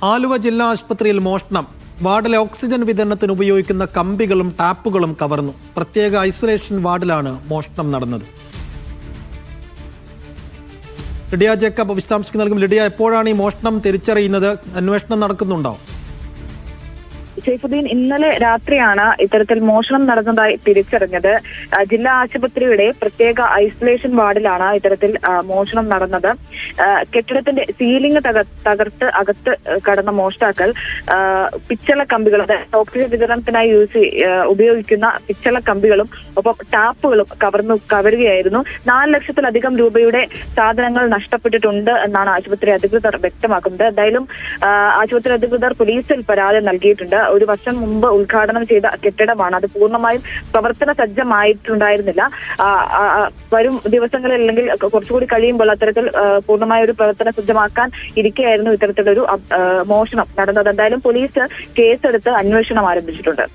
ആലുവ ജില്ലാ ആശുപത്രിയിൽ മോഷണം. വാർഡിലെ ഓക്സിജൻ വിതരണത്തിന് ഉപയോഗിക്കുന്ന കമ്പികളും ടാപ്പുകളും കവർന്നു. പ്രത്യേക ഐസൊലേഷൻ വാർഡിലാണ് മോഷണം നടന്നത്. ലിഡിയ ജേക്കബ് വിശദാംശങ്ങൾ നൽകും. ലിഡിയ, എപ്പോഴാണ് ഈ മോഷണം തിരിച്ചറിയുന്നത്? അന്വേഷണം നടക്കുന്നുണ്ടോ? സൈഫുദ്ദീൻ, ഇന്നലെ രാത്രിയാണ് ഇത്തരത്തിൽ മോഷണം നടന്നതായി തിരിച്ചറിഞ്ഞത്. ജില്ലാ ആശുപത്രിയുടെ പ്രത്യേക ഐസൊലേഷൻ വാർഡിലാണ് ഇത്തരത്തിൽ മോഷണം നടന്നത്. കെട്ടിടത്തിന്റെ സീലിംഗ് തകർത്ത് അകത്ത് കടന്ന മോഷ്ടാക്കൾ പിച്ചള കമ്പികൾ, ഓക്സിജൻ വിതരണത്തിനായി ഉപയോഗിക്കുന്ന പിച്ചള കമ്പികളും ഒപ്പം ടാപ്പുകളും കവരുകയായിരുന്നു. 4 ലക്ഷത്തിലധികം രൂപയുടെ സാധനങ്ങൾ നഷ്ടപ്പെട്ടിട്ടുണ്ട് എന്നാണ് ആശുപത്രി അധികൃതർ വ്യക്തമാക്കുന്നത്. എന്തായാലും ആശുപത്രി അധികൃതർ പോലീസിൽ പരാതി നൽകിയിട്ടുണ്ട്. ഒരു വർഷം മുമ്പ് ഉദ്ഘാടനം ചെയ്ത കെട്ടിടമാണ്. അത് പൂർണ്ണമായും പ്രവർത്തന സജ്ജമായിട്ടുണ്ടായിരുന്നില്ല. വരും ദിവസങ്ങളിൽ അല്ലെങ്കിൽ കുറച്ചുകൂടി കഴിയുമ്പോൾ അത്തരത്തിൽ പൂർണ്ണമായ ഒരു പ്രവർത്തന സജ്ജമാക്കാൻ ഇരിക്കെയായിരുന്നു ഇത്തരത്തിലൊരു മോഷണം നടന്നത്. എന്തായാലും പോലീസ് കേസെടുത്ത് അന്വേഷണം ആരംഭിച്ചിട്ടുണ്ട്.